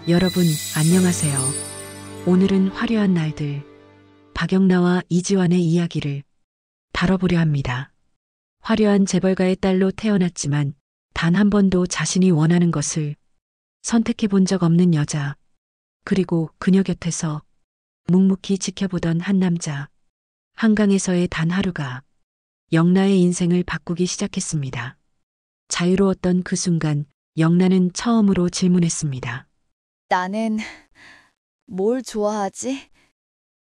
여러분, 안녕하세요. 오늘은 화려한 날들, 박영나와 이지환의 이야기를 다뤄보려 합니다. 화려한 재벌가의 딸로 태어났지만 단 한 번도 자신이 원하는 것을 선택해 본 적 없는 여자, 그리고 그녀 곁에서 묵묵히 지켜보던 한 남자. 한강에서의 단 하루가 영나의 인생을 바꾸기 시작했습니다. 자유로웠던 그 순간 영나는 처음으로 질문했습니다. 나는 뭘 좋아하지?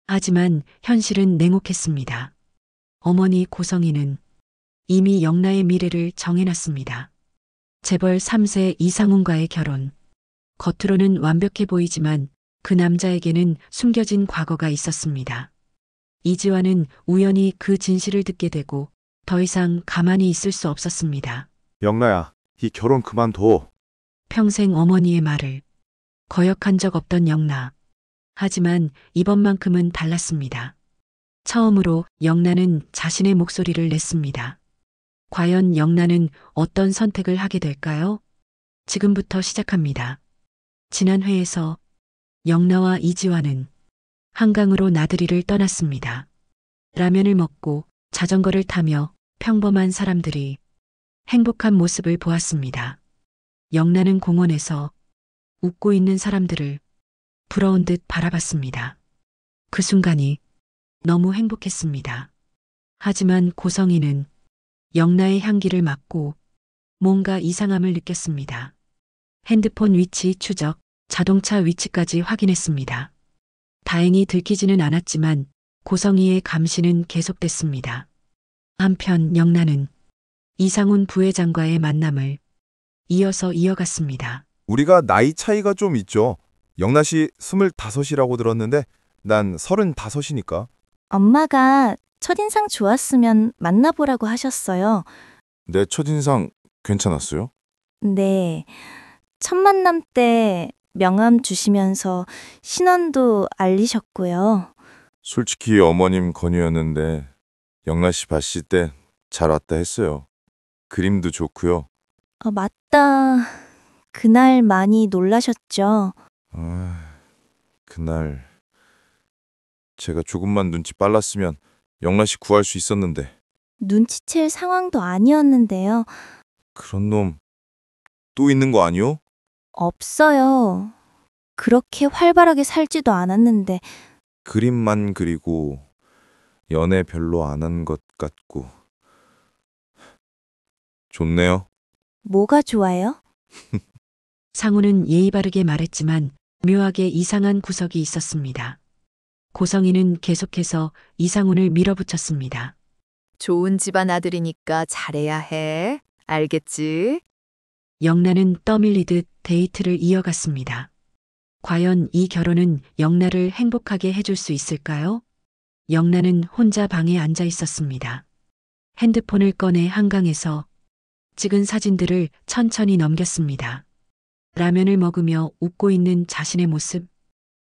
하지만 현실은 냉혹했습니다. 어머니 고성희는 이미 영나의 미래를 정해놨습니다. 재벌 3세 이상훈과의 결혼. 겉으로는 완벽해 보이지만 그 남자에게는 숨겨진 과거가 있었습니다. 이지환은 우연히 그 진실을 듣게 되고 더 이상 가만히 있을 수 없었습니다. 영나야, 이 결혼 그만둬. 평생 어머니의 말을 거역한 적 없던 영나. 하지만 이번만큼은 달랐습니다. 처음으로 영나는 자신의 목소리를 냈습니다. 과연 영나는 어떤 선택을 하게 될까요? 지금부터 시작합니다. 지난 회에서 영나와 이지환은 한강으로 나들이를 떠났습니다. 라면을 먹고 자전거를 타며 평범한 사람들이 행복한 모습을 보았습니다. 영나는 공원에서 웃고 있는 사람들을 부러운 듯 바라봤습니다. 그 순간이 너무 행복했습니다. 하지만 고성희는 영나의 향기를 맡고 뭔가 이상함을 느꼈습니다. 핸드폰 위치 추적, 자동차 위치까지 확인했습니다. 다행히 들키지는 않았지만 고성희의 감시는 계속됐습니다. 한편 영나는 이상훈 부회장과의 만남을 이어갔습니다. 우리가 나이 차이가 좀 있죠. 영나 씨 25이라고 들었는데 난 35이니까. 엄마가 첫인상 좋았으면 만나보라고 하셨어요. 내 첫인상 괜찮았어요? 네. 첫 만남 때 명함 주시면서 신원도 알리셨고요. 솔직히 어머님 건의였는데 영나 씨 봤을 때 잘 왔다 했어요. 그림도 좋고요. 맞다. 그날 많이 놀라셨죠? 그날 제가 조금만 눈치 빨랐으면 영나 씨 구할 수 있었는데. 눈치챌 상황도 아니었는데요. 그런 놈 또 있는 거 아니요? 없어요. 그렇게 활발하게 살지도 않았는데. 그림만 그리고 연애 별로 안 한 것 같고. 좋네요. 뭐가 좋아요? 상우는 예의 바르게 말했지만 묘하게 이상한 구석이 있었습니다. 고성희는 계속해서 이상훈을 밀어붙였습니다. 좋은 집안 아들이니까 잘해야 해. 알겠지? 영나는 떠밀리듯 데이트를 이어갔습니다. 과연 이 결혼은 영나를 행복하게 해줄 수 있을까요? 영나는 혼자 방에 앉아 있었습니다. 핸드폰을 꺼내 한강에서 찍은 사진들을 천천히 넘겼습니다. 라면을 먹으며 웃고 있는 자신의 모습,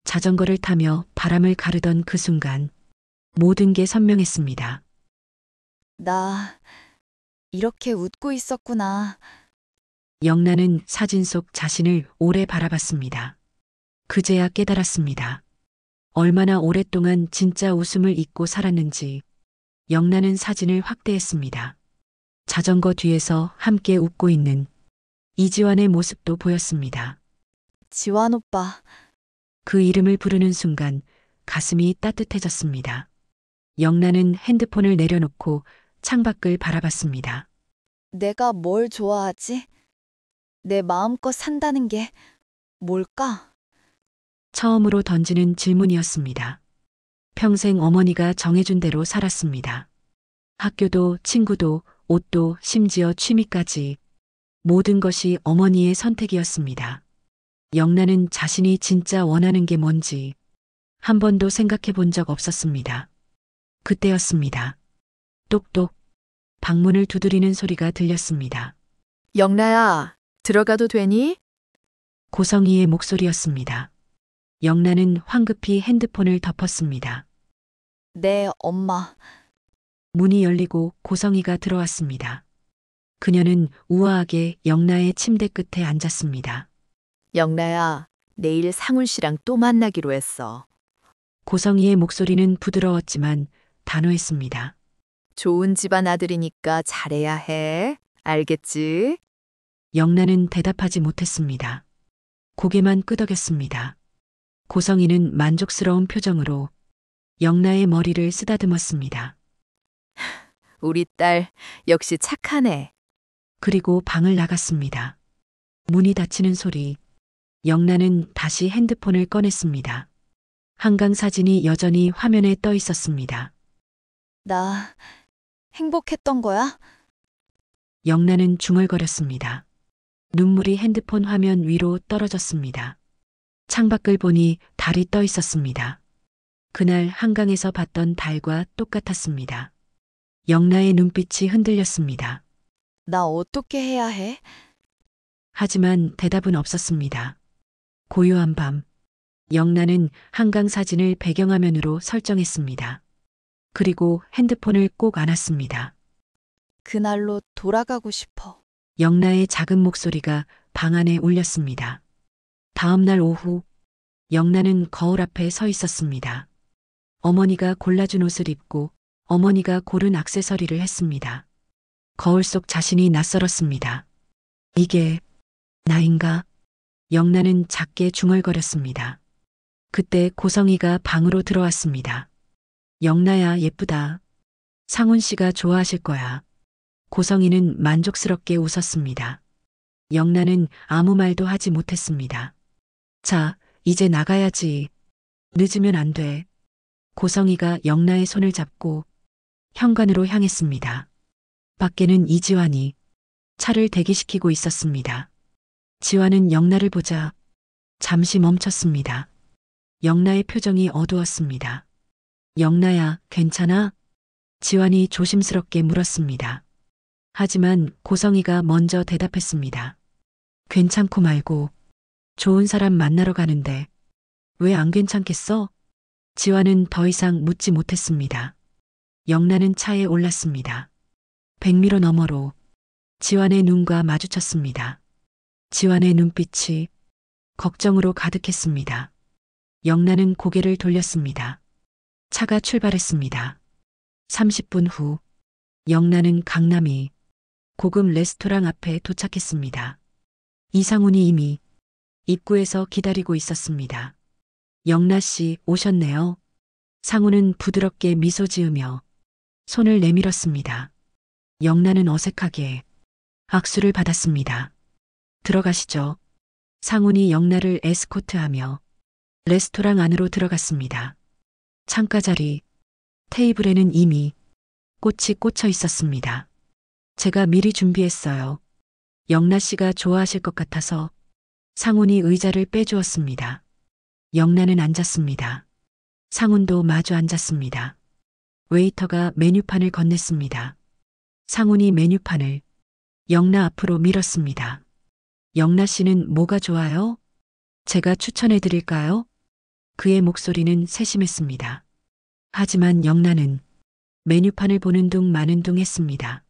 자전거를 타며 바람을 가르던 그 순간 모든 게 선명했습니다. 나 이렇게 웃고 있었구나. 영나는 사진 속 자신을 오래 바라봤습니다. 그제야 깨달았습니다. 얼마나 오랫동안 진짜 웃음을 잊고 살았는지. 영나는 사진을 확대했습니다. 자전거 뒤에서 함께 웃고 있는 이지환의 모습도 보였습니다. 지환 오빠. 그 이름을 부르는 순간 가슴이 따뜻해졌습니다. 영나는 핸드폰을 내려놓고 창밖을 바라봤습니다. 내가 뭘 좋아하지? 내 마음껏 산다는 게 뭘까? 처음으로 던지는 질문이었습니다. 평생 어머니가 정해준 대로 살았습니다. 학교도 친구도 옷도 심지어 취미까지 모든 것이 어머니의 선택이었습니다. 영나는 자신이 진짜 원하는 게 뭔지 한 번도 생각해 본 적 없었습니다. 그때였습니다. 똑똑 방문을 두드리는 소리가 들렸습니다. 영나야, 들어가도 되니? 고성희의 목소리였습니다. 영나는 황급히 핸드폰을 덮었습니다. 네, 엄마. 문이 열리고 고성희가 들어왔습니다. 그녀는 우아하게 영나의 침대 끝에 앉았습니다. 영나야, 내일 상훈 씨랑 또 만나기로 했어. 고성이의 목소리는 부드러웠지만 단호했습니다. 좋은 집안 아들이니까 잘해야 해. 알겠지? 영란은 대답하지 못했습니다. 고개만 끄덕였습니다. 고성이는 만족스러운 표정으로 영라의 머리를 쓰다듬었습니다. 우리 딸 역시 착하네. 그리고 방을 나갔습니다. 문이 닫히는 소리. 영란은 다시 핸드폰을 꺼냈습니다. 한강 사진이 여전히 화면에 떠 있었습니다. 나 행복했던 거야? 영란은 중얼거렸습니다. 눈물이 핸드폰 화면 위로 떨어졌습니다. 창밖을 보니 달이 떠 있었습니다. 그날 한강에서 봤던 달과 똑같았습니다. 영라의 눈빛이 흔들렸습니다. 나 어떻게 해야 해? 하지만 대답은 없었습니다. 고요한 밤, 영란은 한강 사진을 배경화면으로 설정했습니다. 그리고 핸드폰을 꼭 안았습니다. 그날로 돌아가고 싶어. 영라의 작은 목소리가 방 안에 울렸습니다. 다음 날 오후, 영란은 거울 앞에 서 있었습니다. 어머니가 골라준 옷을 입고 어머니가 고른 액세서리를 했습니다. 거울 속 자신이 낯설었습니다. 이게 나인가? 영란은 작게 중얼거렸습니다. 그때 고성이가 방으로 들어왔습니다. 영라야, 예쁘다. 상훈 씨가 좋아하실 거야. 고성이는 만족스럽게 웃었습니다. 영란은 아무 말도 하지 못했습니다. 자, 이제 나가야지. 늦으면 안 돼. 고성이가 영라의 손을 잡고 현관으로 향했습니다. 밖에는 이지환이 차를 대기시키고 있었습니다. 지환은 영라를 보자 잠시 멈췄습니다. 영라의 표정이 어두웠습니다. 영라야, 괜찮아? 지환이 조심스럽게 물었습니다. 하지만 고성이가 먼저 대답했습니다. 괜찮고 말고 좋은 사람 만나러 가는데 왜 안 괜찮겠어? 지환은 더 이상 묻지 못했습니다. 영란은 차에 올랐습니다. 100m 너머로 지환의 눈과 마주쳤습니다. 지환의 눈빛이 걱정으로 가득했습니다. 영란은 고개를 돌렸습니다. 차가 출발했습니다. 30분 후 영란은 강남이 고급 레스토랑 앞에 도착했습니다. 이상훈이 이미 입구에서 기다리고 있었습니다. 영라 씨 오셨네요. 상훈은 부드럽게 미소 지으며 손을 내밀었습니다. 영란은 어색하게 악수를 받았습니다. 들어가시죠. 상훈이 영라를 에스코트하며 레스토랑 안으로 들어갔습니다. 창가 자리, 테이블에는 이미 꽃이 꽂혀 있었습니다. 제가 미리 준비했어요. 영라 씨가 좋아하실 것 같아서 상훈이 의자를 빼주었습니다. 영란은 앉았습니다. 상훈도 마주 앉았습니다. 웨이터가 메뉴판을 건넸습니다. 상훈이 메뉴판을 영라 앞으로 밀었습니다. 영라 씨는 뭐가 좋아요? 제가 추천해 드릴까요? 그의 목소리는 세심했습니다. 하지만 영란은 메뉴판을 보는 둥 마는 둥 했습니다.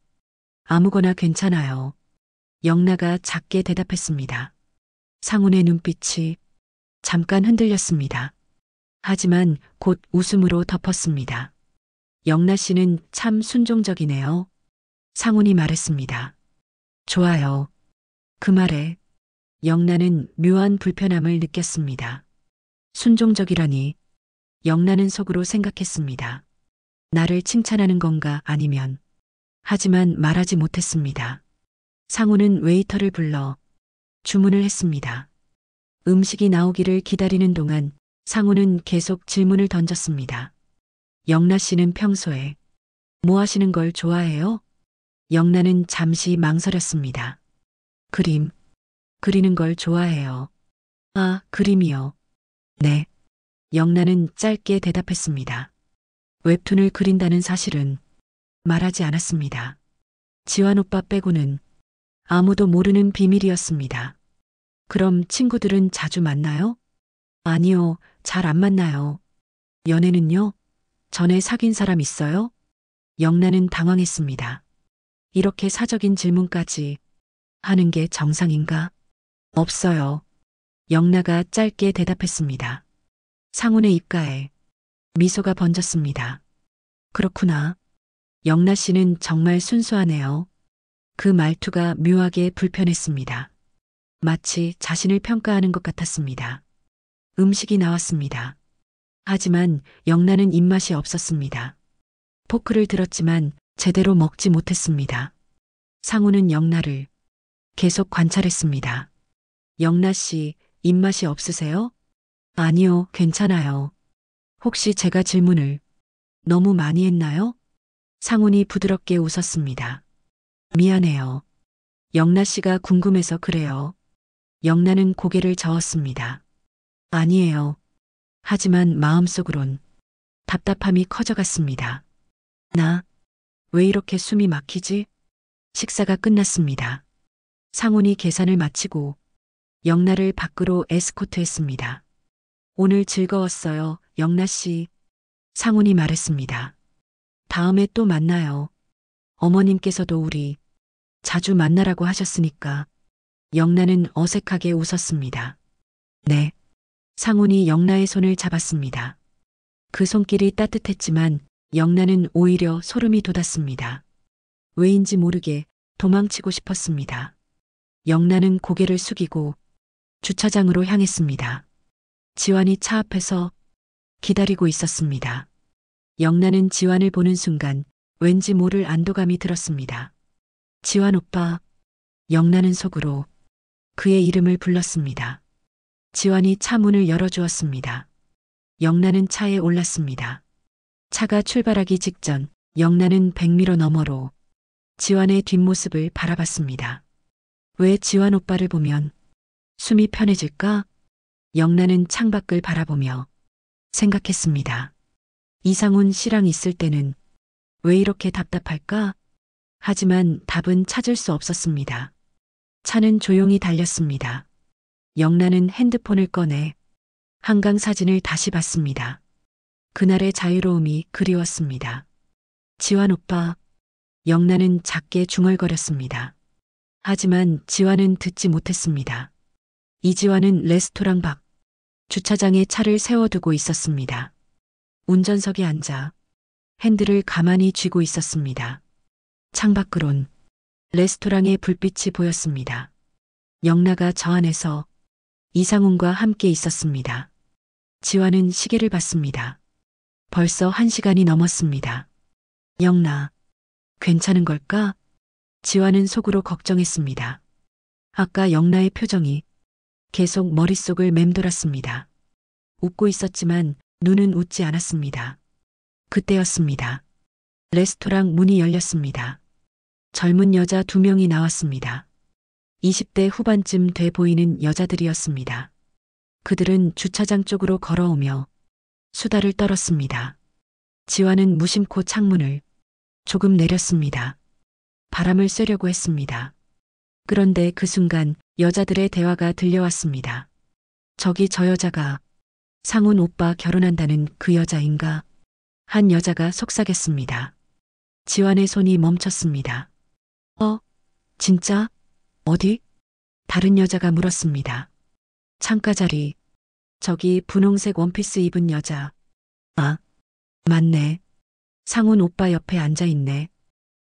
아무거나 괜찮아요. 영라가 작게 대답했습니다. 상훈의 눈빛이 잠깐 흔들렸습니다. 하지만 곧 웃음으로 덮었습니다. 영라 씨는 참 순종적이네요. 상훈이 말했습니다. 좋아요. 그 말에 영란은 묘한 불편함을 느꼈습니다. 순종적이라니. 영란은 속으로 생각했습니다. 나를 칭찬하는 건가 아니면. 하지만 말하지 못했습니다. 상훈은 웨이터를 불러 주문을 했습니다. 음식이 나오기를 기다리는 동안 상훈은 계속 질문을 던졌습니다. 영라 씨는 평소에 뭐 하시는 걸 좋아해요? 영란은 잠시 망설였습니다. 그림, 그리는 걸 좋아해요. 아, 그림이요. 네. 영란은 짧게 대답했습니다. 웹툰을 그린다는 사실은 말하지 않았습니다. 지환 오빠 빼고는 아무도 모르는 비밀이었습니다. 그럼 친구들은 자주 만나요? 아니요, 잘 안 만나요. 연애는요? 전에 사귄 사람 있어요? 영란은 당황했습니다. 이렇게 사적인 질문까지 하는 게 정상인가? 없어요. 영나가 짧게 대답했습니다. 상훈의 입가에 미소가 번졌습니다. 그렇구나. 영나 씨는 정말 순수하네요. 그 말투가 묘하게 불편했습니다. 마치 자신을 평가하는 것 같았습니다. 음식이 나왔습니다. 하지만 영나는 입맛이 없었습니다. 포크를 들었지만 제대로 먹지 못했습니다. 상우는 영나를 계속 관찰했습니다. 영나 씨, 입맛이 없으세요? 아니요, 괜찮아요. 혹시 제가 질문을 너무 많이 했나요? 상훈이 부드럽게 웃었습니다. 미안해요. 영나 씨가 궁금해서 그래요. 영나는 고개를 저었습니다. 아니에요. 하지만 마음속으론 답답함이 커져갔습니다. 나, 왜 이렇게 숨이 막히지? 식사가 끝났습니다. 상훈이 계산을 마치고 영나를 밖으로 에스코트했습니다. 오늘 즐거웠어요, 영나 씨. 상훈이 말했습니다. 다음에 또 만나요. 어머님께서도 우리 자주 만나라고 하셨으니까. 영나는 어색하게 웃었습니다. 네. 상훈이 영나의 손을 잡았습니다. 그 손길이 따뜻했지만 영나는 오히려 소름이 돋았습니다. 왜인지 모르게 도망치고 싶었습니다. 영나는 고개를 숙이고 주차장으로 향했습니다. 지환이 차 앞에서 기다리고 있었습니다. 영나는 지환을 보는 순간 왠지 모를 안도감이 들었습니다. 지환 오빠. 영나는 속으로 그의 이름을 불렀습니다. 지환이 차 문을 열어주었습니다. 영나는 차에 올랐습니다. 차가 출발하기 직전 영나는 100m 너머로 지환의 뒷모습을 바라봤습니다. 왜 지환 오빠를 보면 숨이 편해질까? 영나는 창밖을 바라보며 생각했습니다. 이상훈 씨랑 있을 때는 왜 이렇게 답답할까? 하지만 답은 찾을 수 없었습니다. 차는 조용히 달렸습니다. 영나는 핸드폰을 꺼내 한강 사진을 다시 봤습니다. 그날의 자유로움이 그리웠습니다. 지환 오빠. 영나는 작게 중얼거렸습니다. 하지만 지환은 듣지 못했습니다. 이지환은 레스토랑 밖 주차장에 차를 세워두고 있었습니다. 운전석에 앉아 핸들을 가만히 쥐고 있었습니다. 창밖으론 레스토랑의 불빛이 보였습니다. 영나가 저 안에서 이상훈과 함께 있었습니다. 지환은 시계를 봤습니다. 벌써 1시간이 넘었습니다. 영나, 괜찮은 걸까? 지환은 속으로 걱정했습니다. 아까 영나의 표정이 계속 머릿속을 맴돌았습니다. 웃고 있었지만 눈은 웃지 않았습니다. 그때였습니다. 레스토랑 문이 열렸습니다. 젊은 여자 2명이 나왔습니다. 20대 후반쯤 돼 보이는 여자들이었습니다. 그들은 주차장 쪽으로 걸어오며 수다를 떨었습니다. 지환은 무심코 창문을 조금 내렸습니다. 바람을 쐬려고 했습니다. 그런데 그 순간 여자들의 대화가 들려왔습니다. 저기 저 여자가 상훈 오빠 결혼한다는 그 여자인가? 한 여자가 속삭였습니다. 지환의 손이 멈췄습니다. 진짜? 어디? 다른 여자가 물었습니다. 창가 자리. 저기 분홍색 원피스 입은 여자. 아, 맞네. 상훈 오빠 옆에 앉아있네.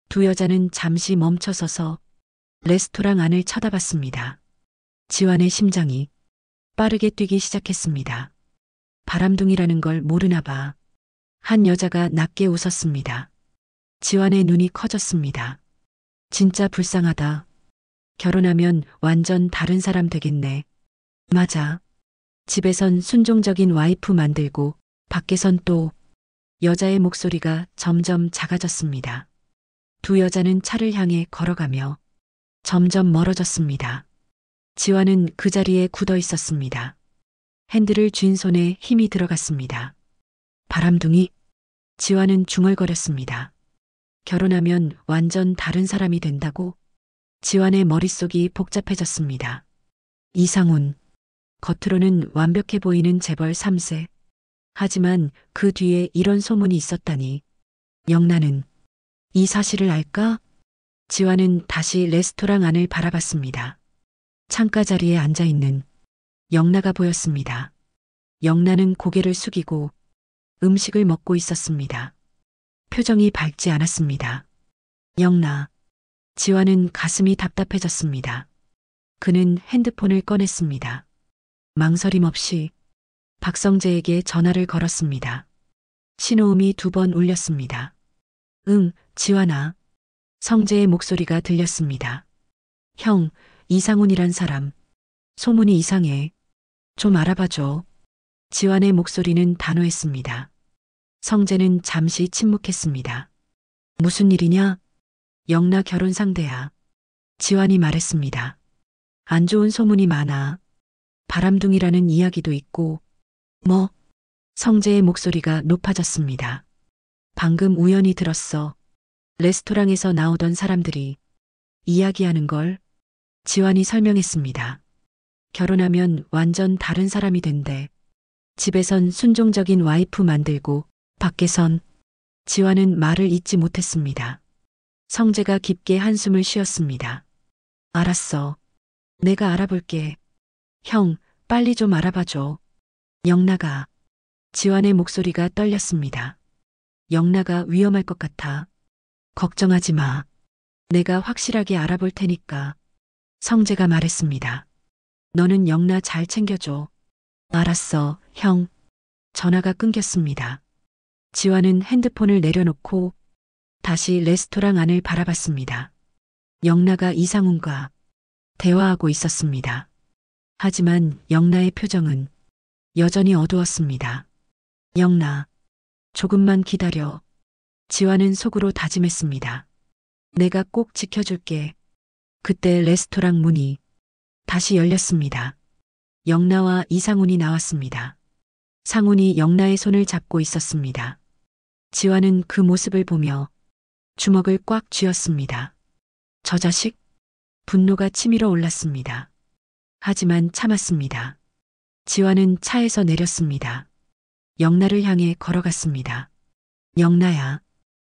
두 여자는 잠시 멈춰서서 레스토랑 안을 쳐다봤습니다. 지환의 심장이 빠르게 뛰기 시작했습니다. 바람둥이라는 걸 모르나 봐. 한 여자가 낮게 웃었습니다. 지환의 눈이 커졌습니다. 진짜 불쌍하다. 결혼하면 완전 다른 사람 되겠네. 맞아. 집에선 순종적인 와이프 만들고 밖에선 또 여자의 목소리가 점점 작아졌습니다. 두 여자는 차를 향해 걸어가며 점점 멀어졌습니다. 지환은 그 자리에 굳어 있었습니다. 핸들을 쥔 손에 힘이 들어갔습니다. 바람둥이. 지환은 중얼거렸습니다. 결혼하면 완전 다른 사람이 된다고? 지환의 머릿속이 복잡해졌습니다. 이상훈. 겉으로는 완벽해 보이는 재벌 3세. 하지만 그 뒤에 이런 소문이 있었다니. 영나는 이 사실을 알까? 지환은 다시 레스토랑 안을 바라봤습니다. 창가 자리에 앉아있는 영나가 보였습니다. 영나는 고개를 숙이고 음식을 먹고 있었습니다. 표정이 밝지 않았습니다. 영나. 지환은 가슴이 답답해졌습니다. 그는 핸드폰을 꺼냈습니다. 망설임 없이 박성재에게 전화를 걸었습니다. 신호음이 2번 울렸습니다. 응, 지환아. 성재의 목소리가 들렸습니다. 형, 이상훈이란 사람. 소문이 이상해. 좀 알아봐줘. 지환의 목소리는 단호했습니다. 성재는 잠시 침묵했습니다. 무슨 일이냐? 영나 결혼 상대야. 지환이 말했습니다. 안 좋은 소문이 많아. 바람둥이라는 이야기도 있고. 뭐? 성재의 목소리가 높아졌습니다. 방금 우연히 들었어. 레스토랑에서 나오던 사람들이 이야기하는 걸. 지환이 설명했습니다. 결혼하면 완전 다른 사람이 된대. 집에선 순종적인 와이프 만들고 밖에선. 지환은 말을 잇지 못했습니다. 성재가 깊게 한숨을 쉬었습니다. 알았어. 내가 알아볼게. 형, 빨리 좀 알아봐줘. 영나가. 지환의 목소리가 떨렸습니다. 영나가 위험할 것 같아. 걱정하지 마. 내가 확실하게 알아볼 테니까. 성재가 말했습니다. 너는 영나 잘 챙겨줘. 알았어, 형. 전화가 끊겼습니다. 지환은 핸드폰을 내려놓고 다시 레스토랑 안을 바라봤습니다. 영나가 이상훈과 대화하고 있었습니다. 하지만 영나의 표정은 여전히 어두웠습니다. 영나, 조금만 기다려. 지환은 속으로 다짐했습니다. 내가 꼭 지켜줄게. 그때 레스토랑 문이 다시 열렸습니다. 영나와 이상훈이 나왔습니다. 상훈이 영나의 손을 잡고 있었습니다. 지환은 그 모습을 보며 주먹을 꽉 쥐었습니다. 저 자식? 분노가 치밀어 올랐습니다. 하지만 참았습니다. 지환은 차에서 내렸습니다. 영나를 향해 걸어갔습니다. 영나야.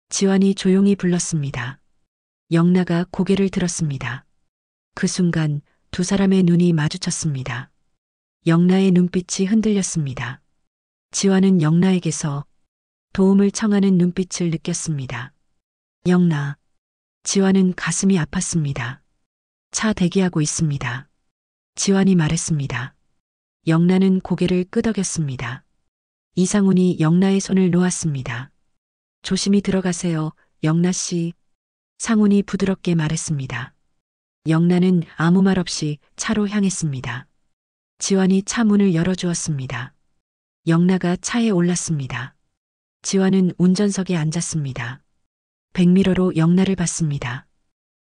지환이 조용히 불렀습니다. 영나가 고개를 들었습니다. 그 순간 2사람의 눈이 마주쳤습니다. 영나의 눈빛이 흔들렸습니다. 지환은 영나에게서 도움을 청하는 눈빛을 느꼈습니다. 영나. 지환은 가슴이 아팠습니다. 차 대기하고 있습니다. 지환이 말했습니다. 영나는 고개를 끄덕였습니다. 이상훈이 영나의 손을 놓았습니다. 조심히 들어가세요, 영나 씨. 상훈이 부드럽게 말했습니다. 영나는 아무 말 없이 차로 향했습니다. 지환이 차 문을 열어주었습니다. 영나가 차에 올랐습니다. 지환은 운전석에 앉았습니다. 백미러로 영나를 봤습니다.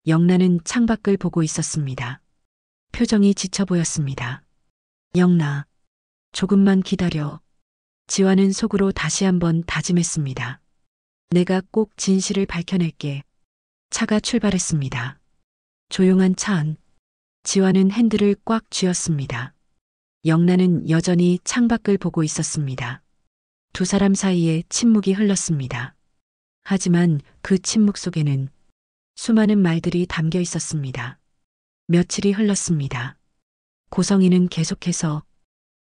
영나는 창밖을 보고 있었습니다. 표정이 지쳐 보였습니다. 영나, 조금만 기다려. 지환은 속으로 다시 한번 다짐했습니다. 내가 꼭 진실을 밝혀낼게. 차가 출발했습니다. 조용한 차 안. 지환은 핸들을 꽉 쥐었습니다. 영나는 여전히 창밖을 보고 있었습니다. 2사람 사이에 침묵이 흘렀습니다. 하지만 그 침묵 속에는 수많은 말들이 담겨 있었습니다. 며칠이 흘렀습니다. 고성이는 계속해서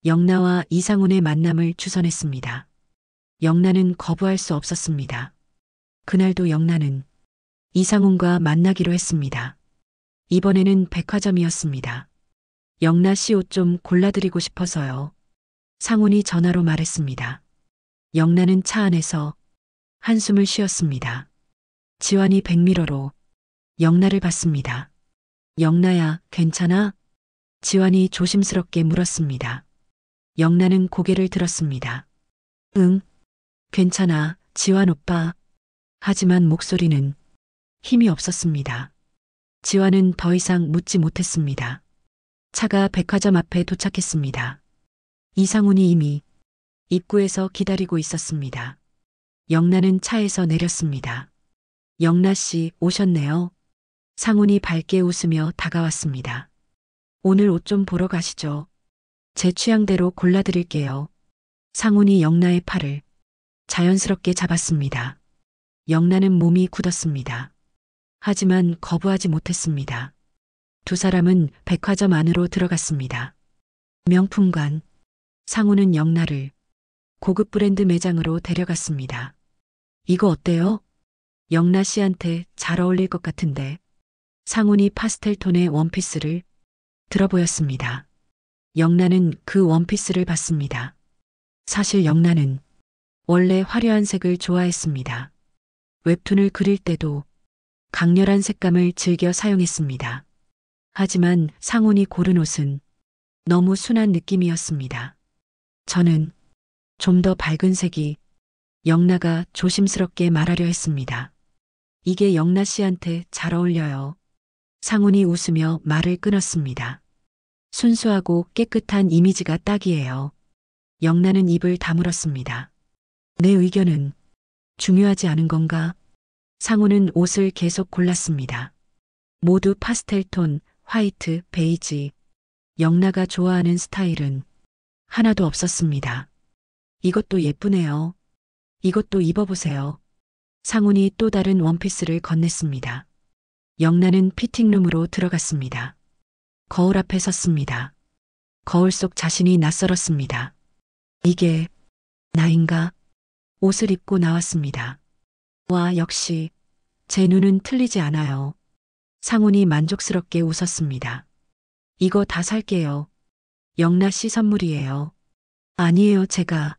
영나와 이상훈의 만남을 주선했습니다. 영나는 거부할 수 없었습니다. 그날도 영나는 이상훈과 만나기로 했습니다. 이번에는 백화점이었습니다. 영나 씨 옷 좀 골라드리고 싶어서요. 상훈이 전화로 말했습니다. 영나는 차 안에서 한숨을 쉬었습니다. 지환이 백미러로 영나를 봤습니다. 영나야, 괜찮아? 지환이 조심스럽게 물었습니다. 영나는 고개를 들었습니다. 응, 괜찮아, 지환 오빠. 하지만 목소리는 힘이 없었습니다. 지환은 더 이상 묻지 못했습니다. 차가 백화점 앞에 도착했습니다. 이상훈이 이미 입구에서 기다리고 있었습니다. 영나는 차에서 내렸습니다. 영나 씨 오셨네요. 상훈이 밝게 웃으며 다가왔습니다. 오늘 옷 좀 보러 가시죠. 제 취향대로 골라드릴게요. 상훈이 영나의 팔을 자연스럽게 잡았습니다. 영나는 몸이 굳었습니다. 하지만 거부하지 못했습니다. 2사람은 백화점 안으로 들어갔습니다. 명품관. 상우는 영나를 고급 브랜드 매장으로 데려갔습니다. 이거 어때요? 영나 씨한테 잘 어울릴 것 같은데. 상훈이 파스텔 톤의 원피스를 들어 보였습니다. 영나는 그 원피스를 봤습니다. 사실 영나는 원래 화려한 색을 좋아했습니다. 웹툰을 그릴 때도 강렬한 색감을 즐겨 사용했습니다. 하지만 상훈이 고른 옷은 너무 순한 느낌이었습니다. 저는 좀 더 밝은 색이. 영나가 조심스럽게 말하려 했습니다. 이게 영나 씨한테 잘 어울려요. 상훈이 웃으며 말을 끊었습니다. 순수하고 깨끗한 이미지가 딱이에요. 영나는 입을 다물었습니다. 내 의견은 중요하지 않은 건가? 상훈은 옷을 계속 골랐습니다. 모두 파스텔 톤, 화이트, 베이지. 영나가 좋아하는 스타일은 하나도 없었습니다. 이것도 예쁘네요. 이것도 입어보세요. 상훈이 또 다른 원피스를 건넸습니다. 영나는 피팅룸으로 들어갔습니다. 거울 앞에 섰습니다. 거울 속 자신이 낯설었습니다. 이게 나인가? 옷을 입고 나왔습니다. 와, 역시 제 눈은 틀리지 않아요. 상훈이 만족스럽게 웃었습니다. 이거 다 살게요. 영나 씨 선물이에요. 아니에요, 제가.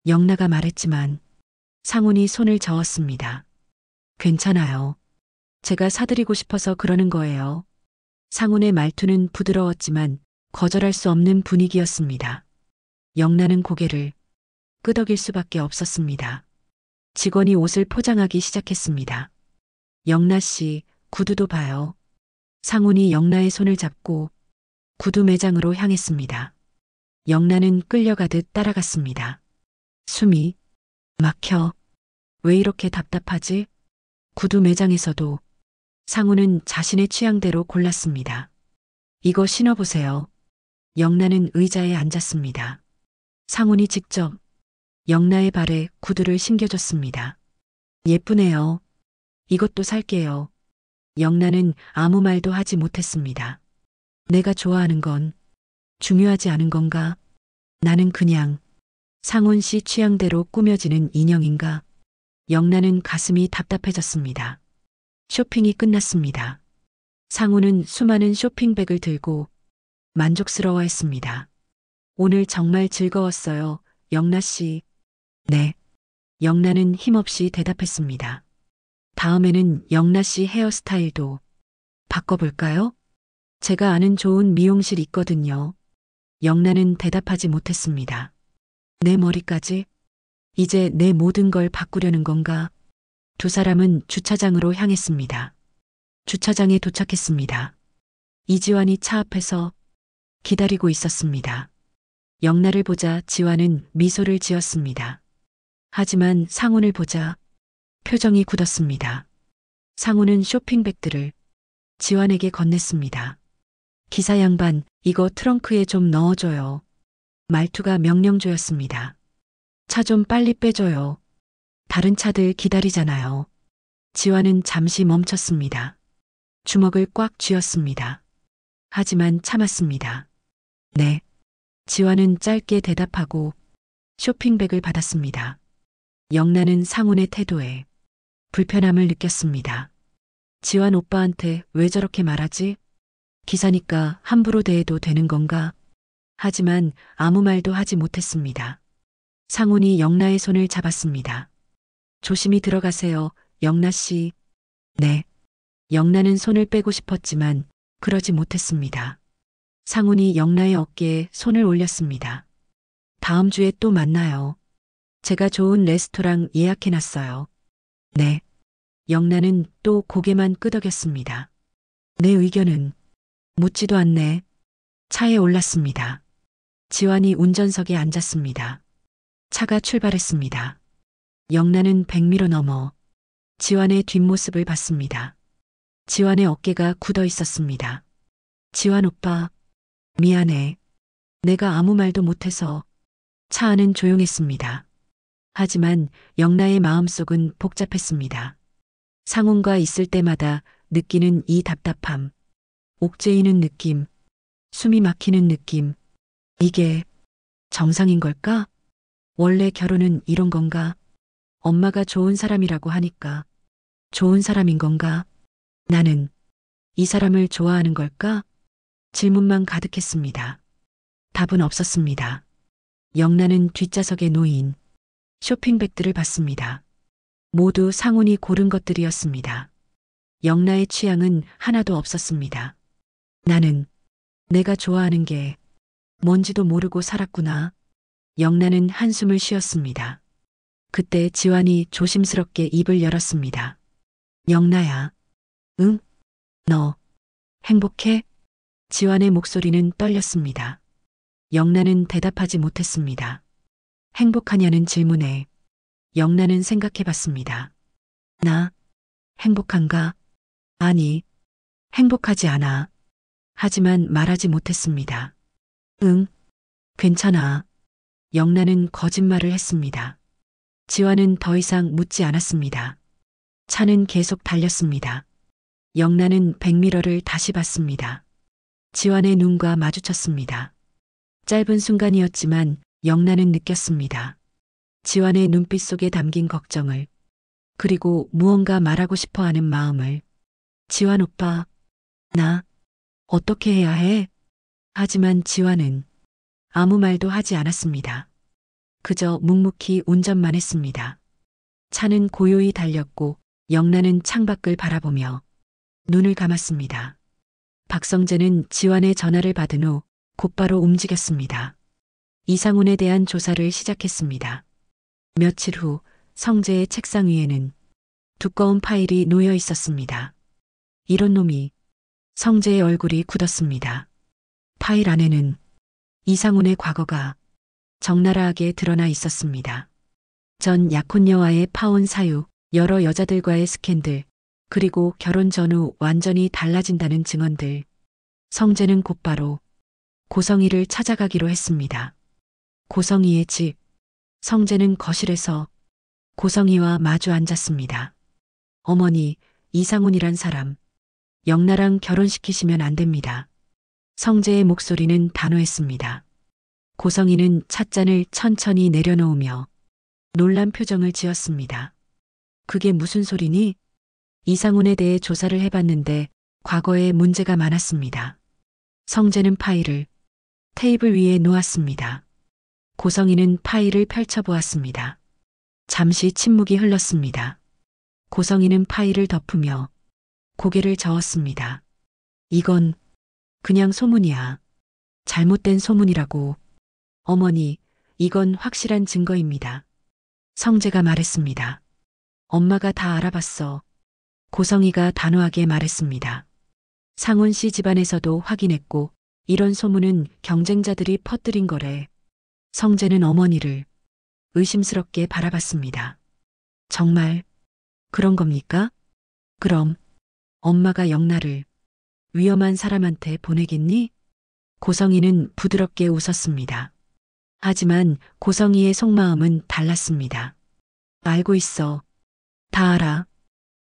영나가 말했지만 상훈이 손을 저었습니다. 괜찮아요. 제가 사드리고 싶어서 그러는 거예요. 상훈의 말투는 부드러웠지만 거절할 수 없는 분위기였습니다. 영나는 고개를 끄덕일 수밖에 없었습니다. 직원이 옷을 포장하기 시작했습니다. 영나 씨, 구두도 봐요. 상훈이 영나의 손을 잡고 구두 매장으로 향했습니다. 영나는 끌려가듯 따라갔습니다. 숨이 막혀. 왜 이렇게 답답하지? 구두 매장에서도 상훈은 자신의 취향대로 골랐습니다. 이거 신어보세요. 영나는 의자에 앉았습니다. 상훈이 직접 영나의 발에 구두를 신겨줬습니다. 예쁘네요. 이것도 살게요. 영나는 아무 말도 하지 못했습니다. 내가 좋아하는 건 중요하지 않은 건가? 나는 그냥 상훈 씨 취향대로 꾸며지는 인형인가? 영나는 가슴이 답답해졌습니다. 쇼핑이 끝났습니다. 상훈은 수많은 쇼핑백을 들고 만족스러워했습니다. 오늘 정말 즐거웠어요, 영나 씨. 네. 영나는 힘없이 대답했습니다. 다음에는 영나 씨 헤어스타일도 바꿔볼까요? 제가 아는 좋은 미용실 있거든요. 영나는 대답하지 못했습니다. 내 머리까지? 이제 내 모든 걸 바꾸려는 건가? 두 사람은 주차장으로 향했습니다. 주차장에 도착했습니다. 이지환이 차 앞에서 기다리고 있었습니다. 영나를 보자 지환은 미소를 지었습니다. 하지만 상훈을 보자 표정이 굳었습니다. 상훈은 쇼핑백들을 지환에게 건넸습니다. 기사 양반, 이거 트렁크에 좀 넣어줘요. 말투가 명령조였습니다. 차 좀 빨리 빼줘요. 다른 차들 기다리잖아요. 지환은 잠시 멈췄습니다. 주먹을 꽉 쥐었습니다. 하지만 참았습니다. 네. 지환은 짧게 대답하고 쇼핑백을 받았습니다. 영나는 상훈의 태도에 불편함을 느꼈습니다. 지환 오빠한테 왜 저렇게 말하지? 기사니까 함부로 대해도 되는 건가? 하지만 아무 말도 하지 못했습니다. 상훈이 영나의 손을 잡았습니다. 조심히 들어가세요, 영나 씨. 네. 영나는 손을 빼고 싶었지만 그러지 못했습니다. 상훈이 영나의 어깨에 손을 올렸습니다. 다음 주에 또 만나요. 제가 좋은 레스토랑 예약해놨어요. 네. 영나는 또 고개만 끄덕였습니다. 내 의견은 묻지도 않네. 차에 올랐습니다. 지환이 운전석에 앉았습니다. 차가 출발했습니다. 영나는 백미러 넘어 지환의 뒷모습을 봤습니다. 지환의 어깨가 굳어 있었습니다. 지환 오빠, 미안해. 내가 아무 말도 못해서. 차 안은 조용했습니다. 하지만 영나의 마음속은 복잡했습니다. 상훈과 있을 때마다 느끼는 이 답답함, 옥죄이는 느낌, 숨이 막히는 느낌, 이게 정상인 걸까? 원래 결혼은 이런 건가? 엄마가 좋은 사람이라고 하니까 좋은 사람인 건가? 나는 이 사람을 좋아하는 걸까? 질문만 가득했습니다. 답은 없었습니다. 영란은 뒷좌석에 놓인 쇼핑백들을 봤습니다. 모두 상훈이 고른 것들이었습니다. 영라의 취향은 하나도 없었습니다. 나는 내가 좋아하는 게 뭔지도 모르고 살았구나. 영란은 한숨을 쉬었습니다. 그때 지환이 조심스럽게 입을 열었습니다. 영라야. 응? 너 행복해? 지환의 목소리는 떨렸습니다. 영란은 대답하지 못했습니다. 행복하냐는 질문에 영란은 생각해 봤습니다. 나 행복한가? 아니, 행복하지 않아. 하지만 말하지 못했습니다. 응, 괜찮아. 영란은 거짓말을 했습니다. 지환은 더 이상 묻지 않았습니다. 차는 계속 달렸습니다. 영란은 백미러를 다시 봤습니다. 지환의 눈과 마주쳤습니다. 짧은 순간이었지만 영란은 느꼈습니다. 지환의 눈빛 속에 담긴 걱정을, 그리고 무언가 말하고 싶어 하는 마음을. 지환 오빠, 나 어떻게 해야 해? 하지만 지환은 아무 말도 하지 않았습니다. 그저 묵묵히 운전만 했습니다. 차는 고요히 달렸고 영란은 창밖을 바라보며 눈을 감았습니다. 박성재는 지환의 전화를 받은 후 곧바로 움직였습니다. 이상훈에 대한 조사를 시작했습니다. 며칠 후 성재의 책상 위에는 두꺼운 파일이 놓여 있었습니다. 이런 놈이. 성재의 얼굴이 굳었습니다. 파일 안에는 이상훈의 과거가 적나라하게 드러나 있었습니다. 전 약혼녀와의 파혼 사유, 여러 여자들과의 스캔들, 그리고 결혼 전후 완전히 달라진다는 증언들. 성재는 곧바로 고성희를 찾아가기로 했습니다. 고성희의 집. 성재는 거실에서 고성희와 마주 앉았습니다. 어머니, 이상훈이란 사람, 영나랑 결혼시키시면 안 됩니다. 성재의 목소리는 단호했습니다. 고성희는 찻잔을 천천히 내려놓으며 놀란 표정을 지었습니다. 그게 무슨 소리니? 이상훈에 대해 조사를 해봤는데 과거에 문제가 많았습니다. 성재는 파일을 테이블 위에 놓았습니다. 고성희는 파일을 펼쳐보았습니다. 잠시 침묵이 흘렀습니다. 고성희는 파일을 덮으며 고개를 저었습니다. 이건 그냥 소문이야. 잘못된 소문이라고. 어머니, 이건 확실한 증거입니다. 성재가 말했습니다. 엄마가 다 알아봤어. 고성희가 단호하게 말했습니다. 상훈 씨 집안에서도 확인했고 이런 소문은 경쟁자들이 퍼뜨린 거래. 성재는 어머니를 의심스럽게 바라봤습니다. 정말 그런 겁니까? 그럼 엄마가 영나를 위험한 사람한테 보내겠니? 고성희는 부드럽게 웃었습니다. 하지만 고성희의 속마음은 달랐습니다. 알고 있어. 다 알아.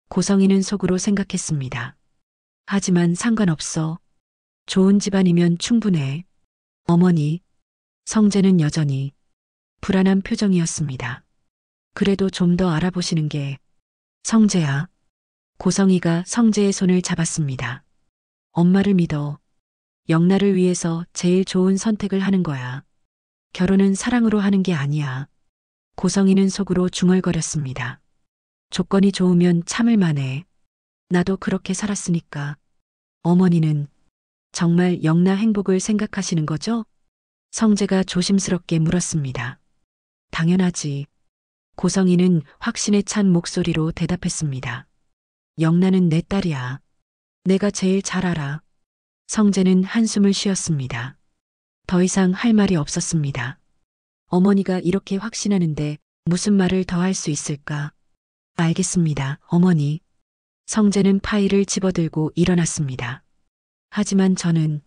고성희는 속으로 생각했습니다. 하지만 상관없어. 좋은 집안이면 충분해. 어머니. 성재는 여전히 불안한 표정이었습니다. 그래도 좀 더 알아보시는 게. 성재야. 고성희가 성재의 손을 잡았습니다. 엄마를 믿어. 영나를 위해서 제일 좋은 선택을 하는 거야. 결혼은 사랑으로 하는 게 아니야. 고성희는 속으로 중얼거렸습니다. 조건이 좋으면 참을 만해. 나도 그렇게 살았으니까. 어머니는 정말 영나 행복을 생각하시는 거죠? 성재가 조심스럽게 물었습니다. 당연하지. 고성희는 확신에 찬 목소리로 대답했습니다. 영나는 내 딸이야. 내가 제일 잘 알아. 성재는 한숨을 쉬었습니다. 더 이상 할 말이 없었습니다. 어머니가 이렇게 확신하는데 무슨 말을 더 할 수 있을까? 알겠습니다, 어머니. 성재는 파일을 집어들고 일어났습니다. 하지만 저는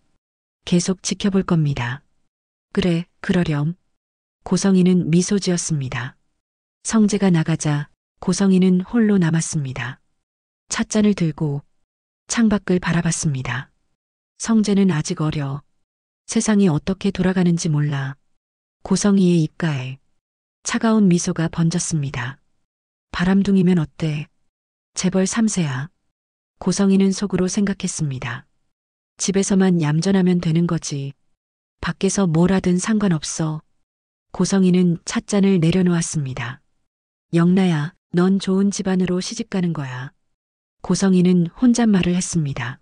계속 지켜볼 겁니다. 그래, 그러렴. 고성희는 미소 지었습니다. 성재가 나가자 고성희는 홀로 남았습니다. 찻잔을 들고 창밖을 바라봤습니다. 성재는 아직 어려. 세상이 어떻게 돌아가는지 몰라. 고성이의 입가에 차가운 미소가 번졌습니다. 바람둥이면 어때? 재벌 3세야. 고성이는 속으로 생각했습니다. 집에서만 얌전하면 되는 거지. 밖에서 뭘 하든 상관없어. 고성이는 찻잔을 내려놓았습니다. 영나야, 넌 좋은 집안으로 시집가는 거야. 고성이는 혼잣말을 했습니다.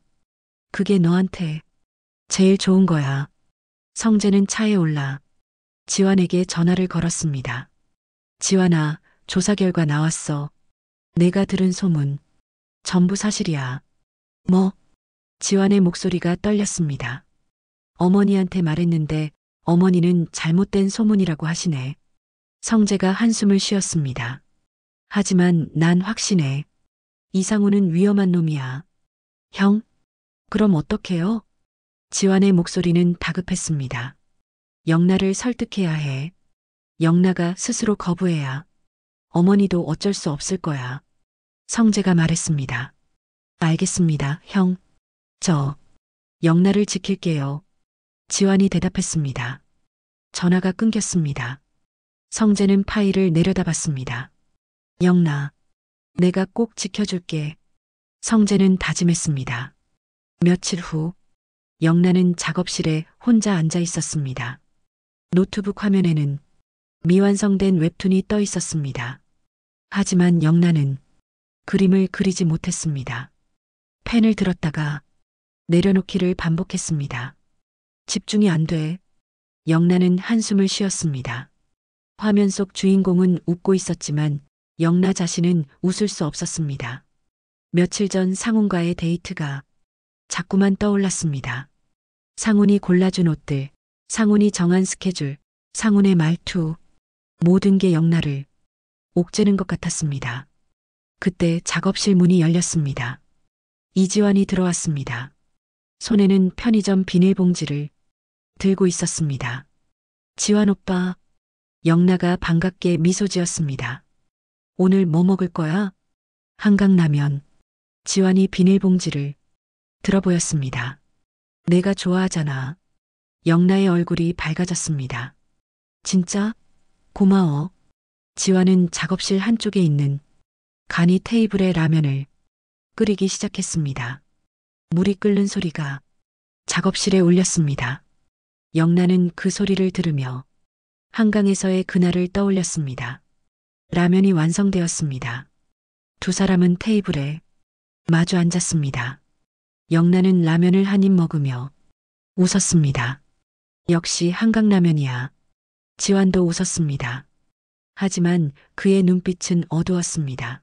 그게 너한테 제일 좋은 거야. 성재는 차에 올라 지환에게 전화를 걸었습니다. 지환아, 조사 결과 나왔어. 내가 들은 소문. 전부 사실이야. 뭐? 지환의 목소리가 떨렸습니다. 어머니한테 말했는데 어머니는 잘못된 소문이라고 하시네. 성재가 한숨을 쉬었습니다. 하지만 난 확신해. 이상우는 위험한 놈이야. 형? 그럼 어떡해요? 지환의 목소리는 다급했습니다. 영나를 설득해야 해. 영나가 스스로 거부해야 어머니도 어쩔 수 없을 거야. 성재가 말했습니다. 알겠습니다, 형. 저 영나를 지킬게요. 지환이 대답했습니다. 전화가 끊겼습니다. 성재는 파일을 내려다봤습니다. 영나, 내가 꼭 지켜줄게. 성재는 다짐했습니다. 며칠 후, 영나는 작업실에 혼자 앉아 있었습니다. 노트북 화면에는 미완성된 웹툰이 떠 있었습니다. 하지만 영나는 그림을 그리지 못했습니다. 펜을 들었다가 내려놓기를 반복했습니다. 집중이 안 돼. 영나는 한숨을 쉬었습니다. 화면 속 주인공은 웃고 있었지만 영나 자신은 웃을 수 없었습니다. 며칠 전 상훈과의 데이트가 자꾸만 떠올랐습니다. 상훈이 골라준 옷들, 상훈이 정한 스케줄, 상훈의 말투, 모든 게 영나를 옥죄는 것 같았습니다. 그때 작업실 문이 열렸습니다. 이지환이 들어왔습니다. 손에는 편의점 비닐봉지를 들고 있었습니다. 지환 오빠, 영나가 반갑게 미소 지었습니다. 오늘 뭐 먹을 거야? 한강라면. 지환이 비닐봉지를 들어 보였습니다. 내가 좋아하잖아. 영나의 얼굴이 밝아졌습니다. 진짜? 고마워. 지환은 작업실 한쪽에 있는 간이 테이블에 라면을 끓이기 시작했습니다. 물이 끓는 소리가 작업실에 울렸습니다. 영나는 그 소리를 들으며 한강에서의 그날을 떠올렸습니다. 라면이 완성되었습니다. 두 사람은 테이블에 마주 앉았습니다. 영나는 라면을 한 입 먹으며 웃었습니다. 역시 한강라면이야. 지환도 웃었습니다. 하지만 그의 눈빛은 어두웠습니다.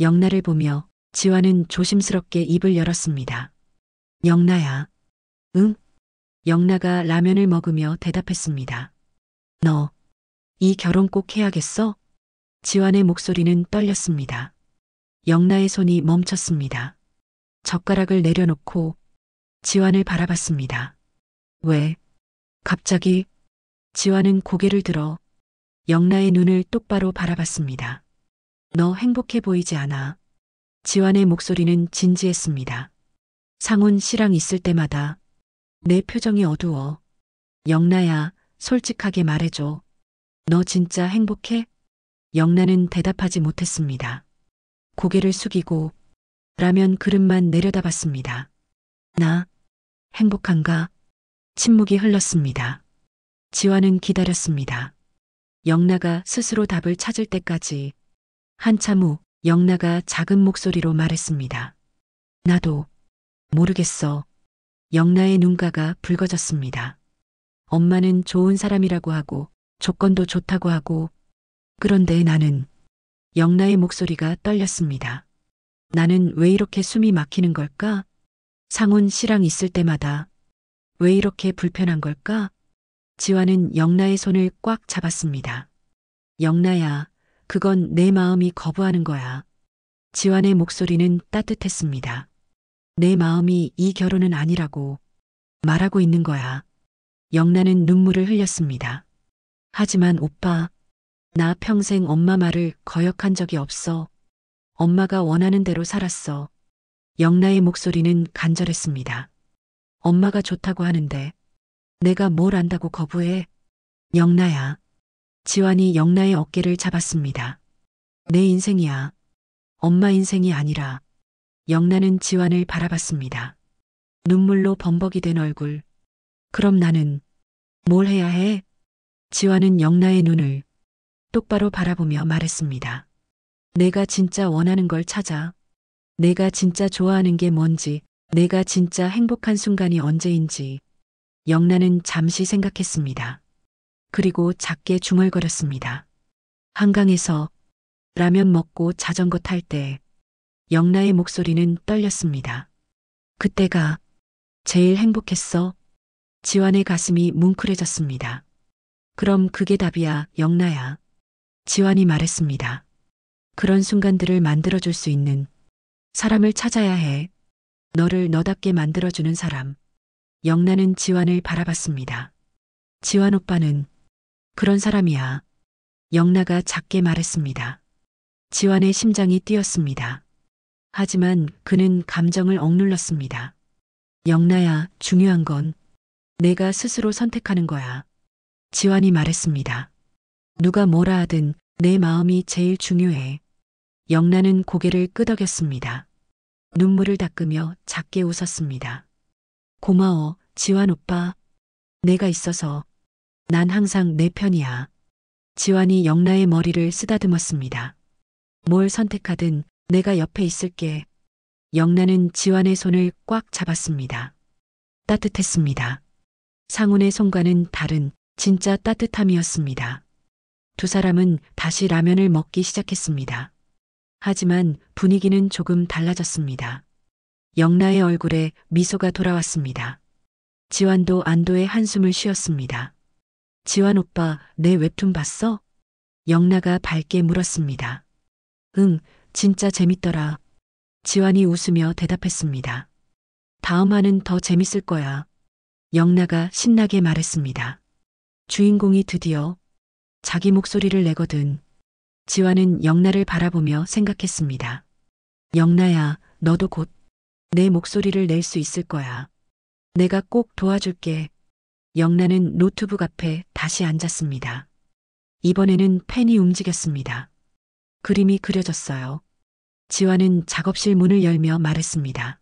영나를 보며 지환은 조심스럽게 입을 열었습니다. 영나야. 응? 영나가 라면을 먹으며 대답했습니다. 너, 이 결혼 꼭 해야겠어? 지환의 목소리는 떨렸습니다. 영나의 손이 멈췄습니다. 젓가락을 내려놓고 지환을 바라봤습니다. 왜? 갑자기? 지환은 고개를 들어 영나의 눈을 똑바로 바라봤습니다. 너 행복해 보이지 않아. 지환의 목소리는 진지했습니다. 상훈 씨랑 있을 때마다 내 표정이 어두워. 영나야, 솔직하게 말해줘. 너 진짜 행복해? 영나는 대답하지 못했습니다. 고개를 숙이고 라면 그릇만 내려다봤습니다. 나 행복한가? 침묵이 흘렀습니다. 지환은 기다렸습니다. 영나가 스스로 답을 찾을 때까지. 한참 후 영나가 작은 목소리로 말했습니다. 나도 모르겠어. 영나의 눈가가 붉어졌습니다. 엄마는 좋은 사람이라고 하고 조건도 좋다고 하고 그런데 나는 영나의 목소리가 떨렸습니다. 나는 왜 이렇게 숨이 막히는 걸까? 상훈 씨랑 있을 때마다 왜 이렇게 불편한 걸까? 지환은 영나의 손을 꽉 잡았습니다. 영나야, 그건 내 마음이 거부하는 거야. 지환의 목소리는 따뜻했습니다. 내 마음이 이 결혼은 아니라고 말하고 있는 거야. 영나는 눈물을 흘렸습니다. 하지만 오빠, 나 평생 엄마 말을 거역한 적이 없어. 엄마가 원하는 대로 살았어. 영나의 목소리는 간절했습니다. 엄마가 좋다고 하는데 내가 뭘 안다고 거부해? 영나야. 지환이 영나의 어깨를 잡았습니다. 내 인생이야. 엄마 인생이 아니라. 영나는 지환을 바라봤습니다. 눈물로 범벅이 된 얼굴. 그럼 나는 뭘 해야 해? 지환은 영나의 눈을 똑바로 바라보며 말했습니다. 내가 진짜 원하는 걸 찾아. 내가 진짜 좋아하는 게 뭔지, 내가 진짜 행복한 순간이 언제인지. 영나는 잠시 생각했습니다. 그리고 작게 중얼거렸습니다. 한강에서 라면 먹고 자전거 탈 때 영나의 목소리는 떨렸습니다. 그때가 제일 행복했어. 지환의 가슴이 뭉클해졌습니다. 그럼 그게 답이야, 영나야. 지환이 말했습니다. 그런 순간들을 만들어줄 수 있는 사람을 찾아야 해. 너를 너답게 만들어주는 사람. 영나는 지환을 바라봤습니다. 지환 오빠는 그런 사람이야. 영나가 작게 말했습니다. 지환의 심장이 뛰었습니다. 하지만 그는 감정을 억눌렀습니다. 영나야, 중요한 건 내가 스스로 선택하는 거야. 지환이 말했습니다. 누가 뭐라 하든 내 마음이 제일 중요해. 영나는 고개를 끄덕였습니다. 눈물을 닦으며 작게 웃었습니다. 고마워, 지환 오빠. 내가 있어서. 난 항상 내 편이야. 지환이 영나의 머리를 쓰다듬었습니다. 뭘 선택하든 내가 옆에 있을게. 영나는 지환의 손을 꽉 잡았습니다. 따뜻했습니다. 상훈의 손과는 다른 진짜 따뜻함이었습니다. 두 사람은 다시 라면을 먹기 시작했습니다. 하지만 분위기는 조금 달라졌습니다. 영나의 얼굴에 미소가 돌아왔습니다. 지환도 안도의 한숨을 쉬었습니다. 지환 오빠, 내 웹툰 봤어? 영나가 밝게 물었습니다. 응, 진짜 재밌더라. 지환이 웃으며 대답했습니다. 다음 화는 더 재밌을 거야. 영나가 신나게 말했습니다. 주인공이 드디어 자기 목소리를 내거든. 지환은 영나를 바라보며 생각했습니다. 영나야, 너도 곧 내 목소리를 낼 수 있을 거야. 내가 꼭 도와줄게. 영나는 노트북 앞에 다시 앉았습니다. 이번에는 펜이 움직였습니다. 그림이 그려졌어요. 지환은 작업실 문을 열며 말했습니다.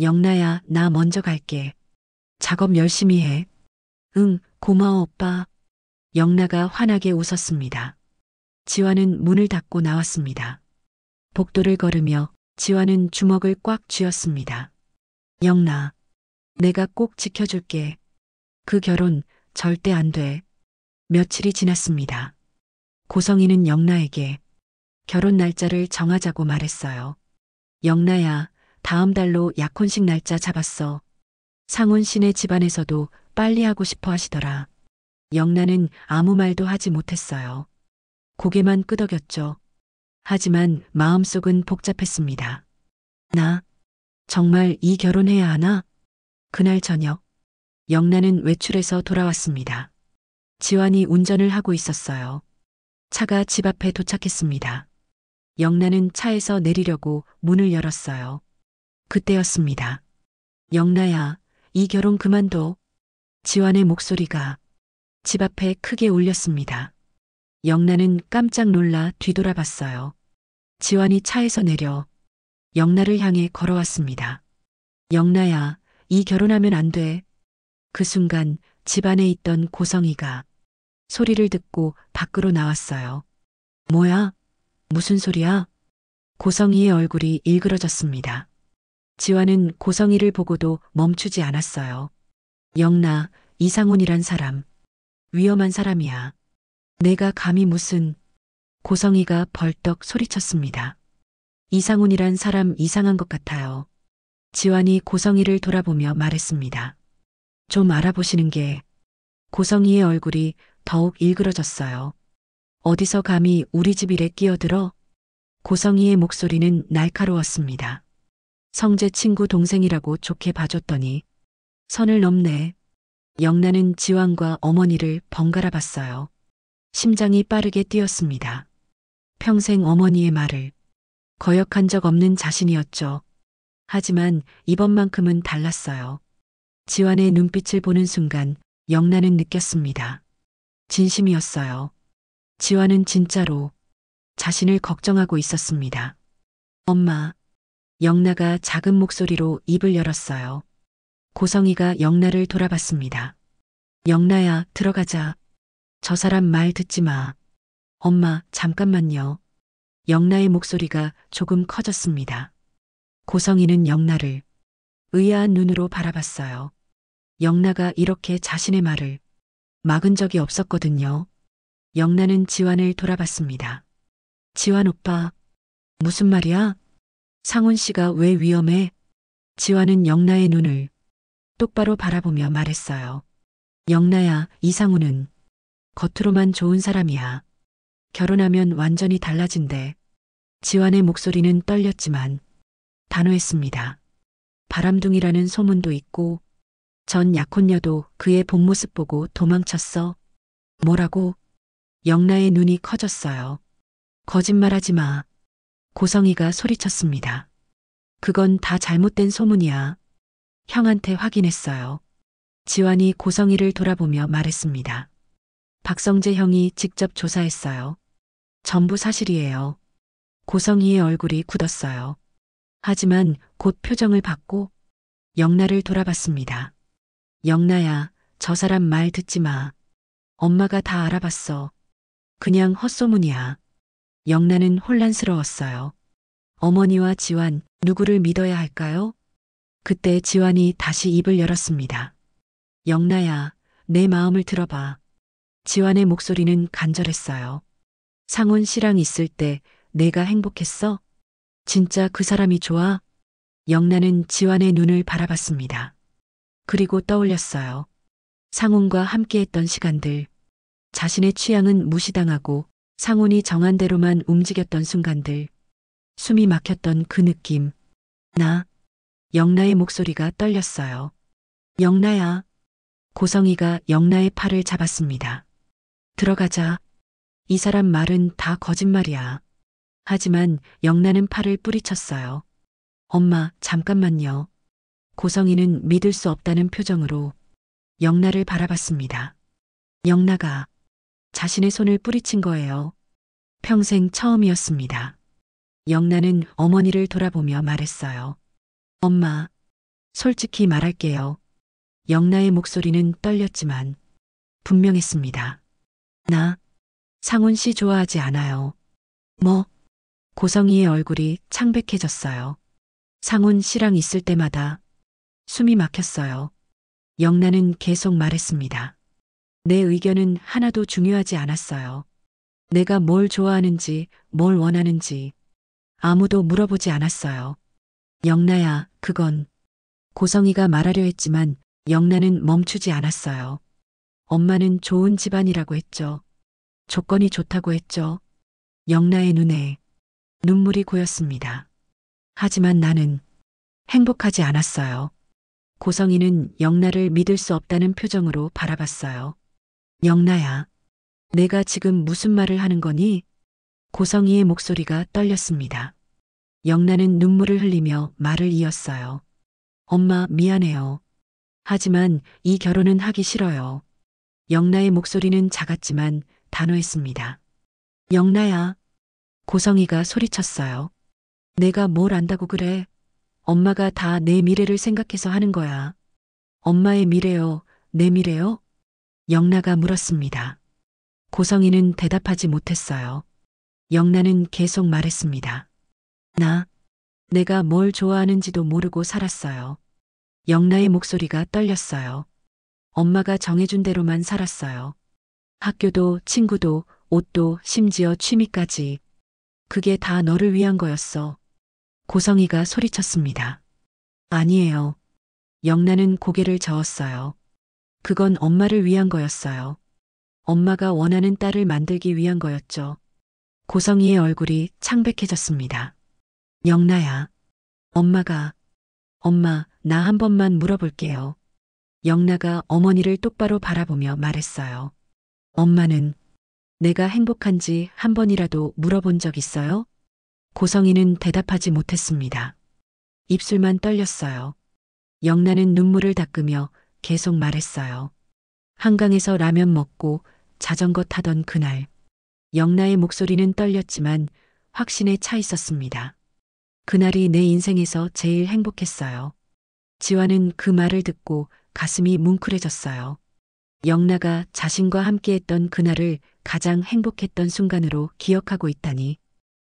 영나야, 나 먼저 갈게. 작업 열심히 해. 응, 고마워 오빠. 영나가 환하게 웃었습니다. 지환은 문을 닫고 나왔습니다. 복도를 걸으며 지환은 주먹을 꽉 쥐었습니다. 영나, 내가 꼭 지켜줄게. 그 결혼 절대 안 돼. 며칠이 지났습니다. 고성이는 영나에게 결혼 날짜를 정하자고 말했어요. 영나야, 다음 달로 약혼식 날짜 잡았어. 상훈 씨네 집안에서도 빨리 하고 싶어 하시더라. 영나는 아무 말도 하지 못했어요. 고개만 끄덕였죠. 하지만 마음속은 복잡했습니다. 나 정말 이 결혼해야 하나? 그날 저녁, 영나는 외출해서 돌아왔습니다. 지환이 운전을 하고 있었어요. 차가 집 앞에 도착했습니다. 영나는 차에서 내리려고 문을 열었어요. 그때였습니다. 영나야, 이 결혼 그만둬. 지환의 목소리가 집 앞에 크게 울렸습니다. 영나는 깜짝 놀라 뒤돌아봤어요. 지환이 차에서 내려 영나를 향해 걸어왔습니다. 영나야, 이 결혼하면 안 돼. 그 순간 집 안에 있던 고성이가 소리를 듣고 밖으로 나왔어요. 뭐야? 무슨 소리야? 고성이의 얼굴이 일그러졌습니다. 지환은 고성이를 보고도 멈추지 않았어요. 영나, 이상훈이란 사람. 위험한 사람이야. 내가 감히 무슨... 고성이가 벌떡 소리쳤습니다. 이상훈이란 사람 이상한 것 같아요. 지환이 고성이를 돌아보며 말했습니다. 좀 알아보시는 게... 고성이의 얼굴이 더욱 일그러졌어요. 어디서 감히 우리 집 일에 끼어들어? 고성이의 목소리는 날카로웠습니다. 성재 친구 동생이라고 좋게 봐줬더니 선을 넘네. 영나는 지환과 어머니를 번갈아 봤어요. 심장이 빠르게 뛰었습니다. 평생 어머니의 말을 거역한 적 없는 자신이었죠. 하지만 이번만큼은 달랐어요. 지환의 눈빛을 보는 순간 영란은 느꼈습니다. 진심이었어요. 지환은 진짜로 자신을 걱정하고 있었습니다. 엄마. 영나가 작은 목소리로 입을 열었어요. 고성이가 영나를 돌아봤습니다. 영나야, 들어가자. 저 사람 말 듣지 마. 엄마, 잠깐만요. 영나의 목소리가 조금 커졌습니다. 고성이는 영나를 의아한 눈으로 바라봤어요. 영나가 이렇게 자신의 말을 막은 적이 없었거든요. 영나는 지환을 돌아봤습니다. 지환 오빠, 무슨 말이야? 상훈 씨가 왜 위험해? 지환은 영나의 눈을 똑바로 바라보며 말했어요. 영나야, 이상훈은 겉으로만 좋은 사람이야. 결혼하면 완전히 달라진대. 지환의 목소리는 떨렸지만 단호했습니다. 바람둥이라는 소문도 있고 전 약혼녀도 그의 본 모습 보고 도망쳤어. 뭐라고? 영나의 눈이 커졌어요. 거짓말하지 마. 고성이가 소리쳤습니다. 그건 다 잘못된 소문이야. 형한테 확인했어요. 지환이 고성이를 돌아보며 말했습니다. 박성재 형이 직접 조사했어요. 전부 사실이에요. 고성이의 얼굴이 굳었어요. 하지만 곧 표정을 바꿔 영나를 돌아봤습니다. 영나야, 저 사람 말 듣지 마. 엄마가 다 알아봤어. 그냥 헛소문이야. 영나는 혼란스러웠어요. 어머니와 지환, 누구를 믿어야 할까요? 그때 지환이 다시 입을 열었습니다. 영나야, 내 마음을 들어봐. 지환의 목소리는 간절했어요. 상훈 씨랑 있을 때 내가 행복했어? 진짜 그 사람이 좋아? 영나는 지환의 눈을 바라봤습니다. 그리고 떠올렸어요. 상훈과 함께했던 시간들. 자신의 취향은 무시당하고 상훈이 정한 대로만 움직였던 순간들. 숨이 막혔던 그 느낌. 영나의 목소리가 떨렸어요. 영나야. 고성이가 영나의 팔을 잡았습니다. 들어가자. 이 사람 말은 다 거짓말이야. 하지만 영나는 팔을 뿌리쳤어요. 엄마, 잠깐만요. 고성이는 믿을 수 없다는 표정으로 영나를 바라봤습니다. 영나가 자신의 손을 뿌리친 거예요. 평생 처음이었습니다. 영나는 어머니를 돌아보며 말했어요. 엄마, 솔직히 말할게요. 영나의 목소리는 떨렸지만 분명했습니다. 나 상훈 씨 좋아하지 않아요. 뭐? 고성이의 얼굴이 창백해졌어요. 상훈 씨랑 있을 때마다 숨이 막혔어요. 영나는 계속 말했습니다. 내 의견은 하나도 중요하지 않았어요. 내가 뭘 좋아하는지, 뭘 원하는지 아무도 물어보지 않았어요. 영나야, 그건. 고성이가 말하려 했지만 영나는 멈추지 않았어요. 엄마는 좋은 집안이라고 했죠. 조건이 좋다고 했죠. 영나의 눈에 눈물이 고였습니다. 하지만 나는 행복하지 않았어요. 고성이는 영나를 믿을 수 없다는 표정으로 바라봤어요. 영나야, 내가 지금 무슨 말을 하는 거니? 고성이의 목소리가 떨렸습니다. 영나는 눈물을 흘리며 말을 이었어요. 엄마, 미안해요. 하지만 이 결혼은 하기 싫어요. 영나의 목소리는 작았지만 단호했습니다. 영나야. 고성이가 소리쳤어요. 내가 뭘 안다고 그래? 엄마가 다 내 미래를 생각해서 하는 거야. 엄마의 미래요, 내 미래요? 영나가 물었습니다. 고성이는 대답하지 못했어요. 영나는 계속 말했습니다. 내가 뭘 좋아하는지도 모르고 살았어요. 영나의 목소리가 떨렸어요. 엄마가 정해준 대로만 살았어요. 학교도 친구도 옷도 심지어 취미까지. 그게 다 너를 위한 거였어. 고성이가 소리쳤습니다. 아니에요. 영나는 고개를 저었어요. 그건 엄마를 위한 거였어요. 엄마가 원하는 딸을 만들기 위한 거였죠. 고성이의 얼굴이 창백해졌습니다. 영나야. 엄마, 나 한 번만 물어볼게요. 영나가 어머니를 똑바로 바라보며 말했어요. 엄마는 내가 행복한지 한 번이라도 물어본 적 있어요? 고성이는 대답하지 못했습니다. 입술만 떨렸어요. 영나는 눈물을 닦으며 계속 말했어요. 한강에서 라면 먹고 자전거 타던 그날. 영나의 목소리는 떨렸지만 확신에 차 있었습니다. 그날이 내 인생에서 제일 행복했어요. 지화는 그 말을 듣고 가슴이 뭉클해졌어요. 영나가 자신과 함께했던 그날을 가장 행복했던 순간으로 기억하고 있다니.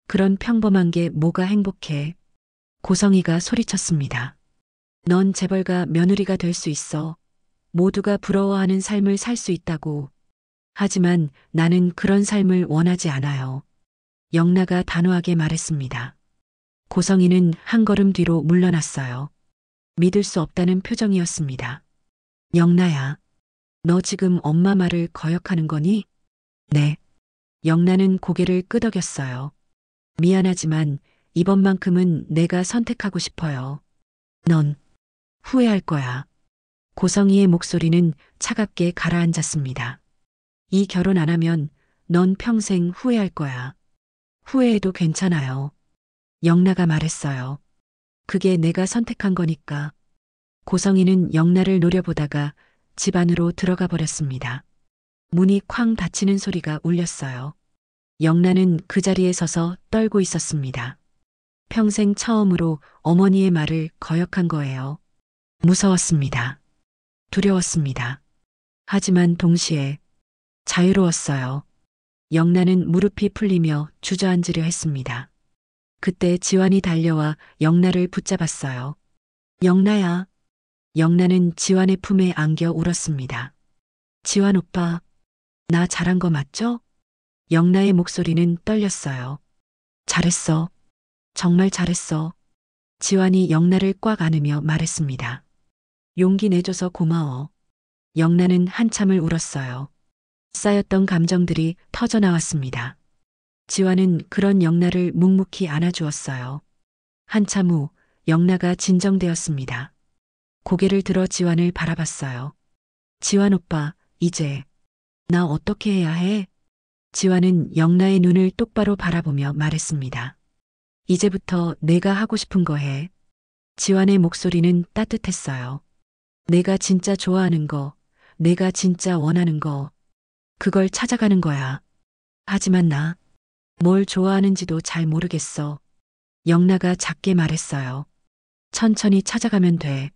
그런 평범한 게 뭐가 행복해. 고성이가 소리쳤습니다. 넌 재벌가 며느리가 될 수 있어. 모두가 부러워하는 삶을 살 수 있다고. 하지만 나는 그런 삶을 원하지 않아요. 영나가 단호하게 말했습니다. 고성이는 한 걸음 뒤로 물러났어요. 믿을 수 없다는 표정이었습니다. 영나야, 너 지금 엄마 말을 거역하는 거니? 네. 영나는 고개를 끄덕였어요. 미안하지만 이번만큼은 내가 선택하고 싶어요. 넌 후회할 거야. 고성이의 목소리는 차갑게 가라앉았습니다. 이 결혼 안 하면 넌 평생 후회할 거야. 후회해도 괜찮아요. 영나가 말했어요. 그게 내가 선택한 거니까. 고성이는 영나를 노려보다가 집 안으로 들어가 버렸습니다. 문이 쾅 닫히는 소리가 울렸어요. 영나는 그 자리에 서서 떨고 있었습니다. 평생 처음으로 어머니의 말을 거역한 거예요. 무서웠습니다. 두려웠습니다. 하지만 동시에 자유로웠어요. 영나는 무릎이 풀리며 주저앉으려 했습니다. 그때 지환이 달려와 영나를 붙잡았어요. 영나야. 영나는 지환의 품에 안겨 울었습니다. 지환 오빠, 나 잘한 거 맞죠? 영나의 목소리는 떨렸어요. 잘했어. 정말 잘했어. 지환이 영나를 꽉 안으며 말했습니다. 용기 내줘서 고마워. 영나는 한참을 울었어요. 쌓였던 감정들이 터져나왔습니다. 지환은 그런 영나를 묵묵히 안아주었어요. 한참 후 영나가 진정되었습니다. 고개를 들어 지환을 바라봤어요. 지환 오빠, 이제 나 어떻게 해야 해? 지환은 영나의 눈을 똑바로 바라보며 말했습니다. 이제부터 내가 하고 싶은 거 해. 지환의 목소리는 따뜻했어요. 내가 진짜 좋아하는 거, 내가 진짜 원하는 거, 그걸 찾아가는 거야. 하지만 나, 뭘 좋아하는지도 잘 모르겠어. 영나가 작게 말했어요. 천천히 찾아가면 돼.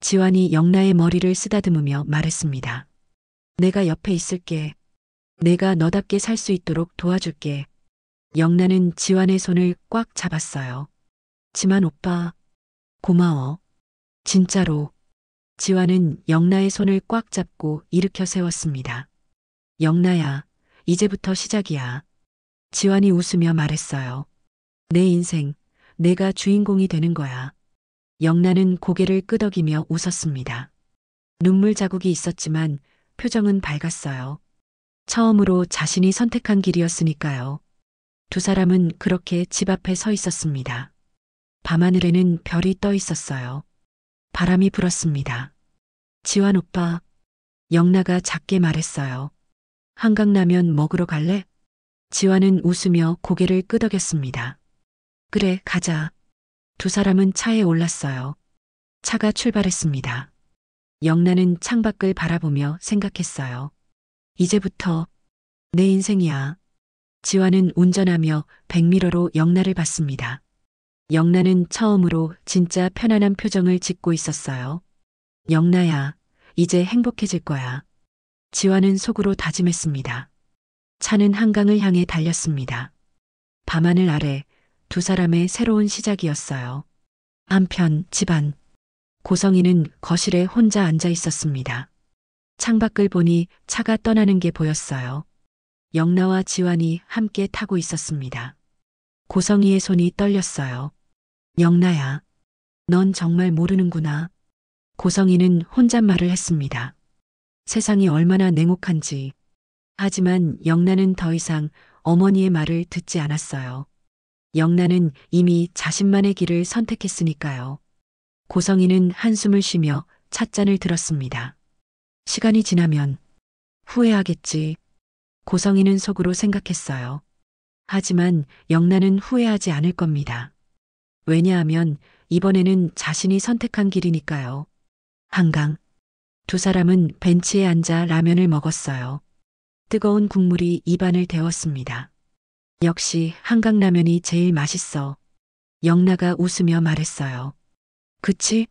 지환이 영나의 머리를 쓰다듬으며 말했습니다. 내가 옆에 있을게. 내가 너답게 살 수 있도록 도와줄게. 영나는 지환의 손을 꽉 잡았어요. 지만 오빠, 고마워. 진짜로. 지환은 영나의 손을 꽉 잡고 일으켜 세웠습니다. 영나야, 이제부터 시작이야. 지환이 웃으며 말했어요. 내 인생, 내가 주인공이 되는 거야. 영나는 고개를 끄덕이며 웃었습니다. 눈물 자국이 있었지만 표정은 밝았어요. 처음으로 자신이 선택한 길이었으니까요. 두 사람은 그렇게 집 앞에 서 있었습니다. 밤하늘에는 별이 떠 있었어요. 바람이 불었습니다. 지환 오빠, 영나가 작게 말했어요. 한강라면 먹으러 갈래? 지환은 웃으며 고개를 끄덕였습니다. 그래, 가자. 두 사람은 차에 올랐어요. 차가 출발했습니다. 영나는 창밖을 바라보며 생각했어요. 이제부터 내 인생이야. 지환은 운전하며 백미러로 영나를 봤습니다. 영나는 처음으로 진짜 편안한 표정을 짓고 있었어요. 영나야, 이제 행복해질 거야. 지환은 속으로 다짐했습니다. 차는 한강을 향해 달렸습니다. 밤하늘 아래 두 사람의 새로운 시작이었어요. 한편 집안. 고성이는 거실에 혼자 앉아 있었습니다. 창밖을 보니 차가 떠나는 게 보였어요. 영나와 지환이 함께 타고 있었습니다. 고성이의 손이 떨렸어요. 영나야, 넌 정말 모르는구나. 고성이는 혼잣말을 했습니다. 세상이 얼마나 냉혹한지. 하지만 영나는 더 이상 어머니의 말을 듣지 않았어요. 영나는 이미 자신만의 길을 선택했으니까요. 고성이는 한숨을 쉬며 찻잔을 들었습니다. 시간이 지나면 후회하겠지. 고성이는 속으로 생각했어요. 하지만 영나는 후회하지 않을 겁니다. 왜냐하면 이번에는 자신이 선택한 길이니까요. 한강. 두 사람은 벤치에 앉아 라면을 먹었어요. 뜨거운 국물이 입안을 데웠습니다. 역시 한강라면이 제일 맛있어. 영나가 웃으며 말했어요. 그치?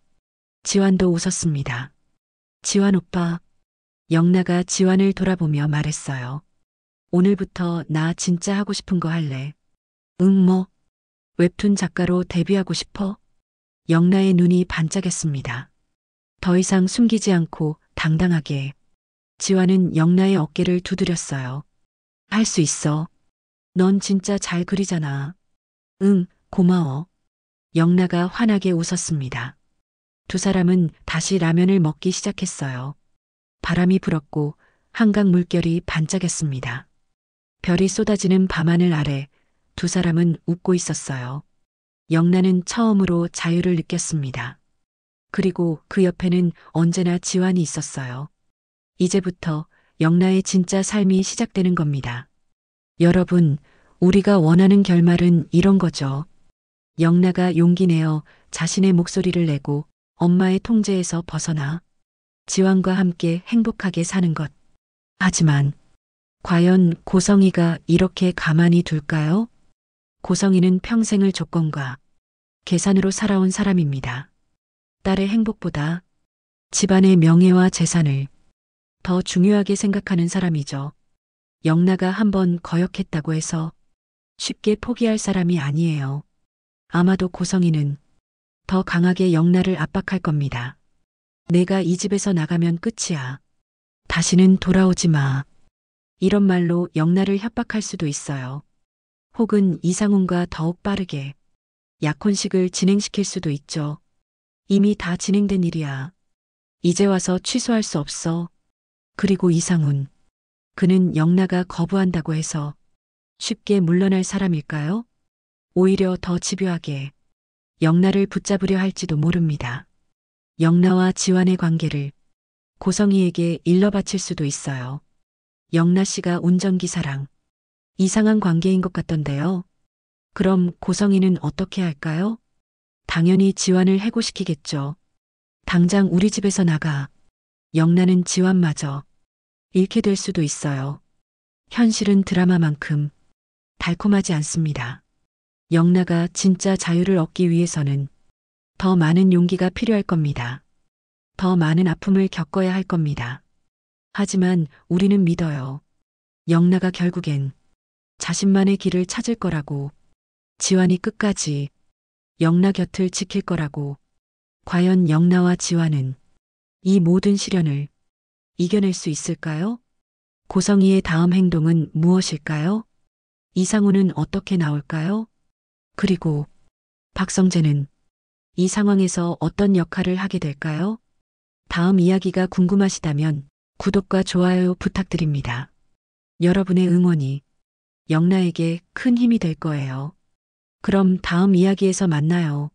지환도 웃었습니다. 지환 오빠. 영나가 지환을 돌아보며 말했어요. 오늘부터 나 진짜 하고 싶은 거 할래. 응, 뭐? 웹툰 작가로 데뷔하고 싶어? 영나의 눈이 반짝였습니다. 더 이상 숨기지 않고 당당하게. 지환은 영나의 어깨를 두드렸어요. 할 수 있어. 넌 진짜 잘 그리잖아. 응, 고마워. 영나가 환하게 웃었습니다. 두 사람은 다시 라면을 먹기 시작했어요. 바람이 불었고 한강 물결이 반짝였습니다. 별이 쏟아지는 밤하늘 아래 두 사람은 웃고 있었어요. 영나는 처음으로 자유를 느꼈습니다. 그리고 그 옆에는 언제나 지환이 있었어요. 이제부터 영나의 진짜 삶이 시작되는 겁니다. 여러분, 우리가 원하는 결말은 이런 거죠. 영나가 용기 내어 자신의 목소리를 내고 엄마의 통제에서 벗어나 지환과 함께 행복하게 사는 것. 하지만 과연 고성이가 이렇게 가만히 둘까요? 고성이는 평생을 조건과 계산으로 살아온 사람입니다. 딸의 행복보다 집안의 명예와 재산을 더 중요하게 생각하는 사람이죠. 영나가 한번 거역했다고 해서 쉽게 포기할 사람이 아니에요. 아마도 고성이는 더 강하게 영나를 압박할 겁니다. 내가 이 집에서 나가면 끝이야. 다시는 돌아오지 마. 이런 말로 영나를 협박할 수도 있어요. 혹은 이상훈과 더욱 빠르게 약혼식을 진행시킬 수도 있죠. 이미 다 진행된 일이야. 이제 와서 취소할 수 없어. 그리고 이상훈. 그는 영나가 거부한다고 해서 쉽게 물러날 사람일까요? 오히려 더 집요하게 영나를 붙잡으려 할지도 모릅니다. 영나와 지환의 관계를 고성이에게 일러바칠 수도 있어요. 영나 씨가 운전기사랑 이상한 관계인 것 같던데요. 그럼 고성이는 어떻게 할까요? 당연히 지환을 해고시키겠죠. 당장 우리 집에서 나가. 영나는 지환마저 잃게 될 수도 있어요. 현실은 드라마만큼 달콤하지 않습니다. 영나가 진짜 자유를 얻기 위해서는 더 많은 용기가 필요할 겁니다. 더 많은 아픔을 겪어야 할 겁니다. 하지만 우리는 믿어요. 영나가 결국엔 자신만의 길을 찾을 거라고. 지환이 끝까지 영나 곁을 지킬 거라고. 과연 영나와 지환은 이 모든 시련을 이겨낼 수 있을까요? 고성이의 다음 행동은 무엇일까요? 이상훈은 어떻게 나올까요? 그리고 박성재는 이 상황에서 어떤 역할을 하게 될까요? 다음 이야기가 궁금하시다면 구독과 좋아요 부탁드립니다. 여러분의 응원이 영나에게 큰 힘이 될 거예요. 그럼 다음 이야기에서 만나요.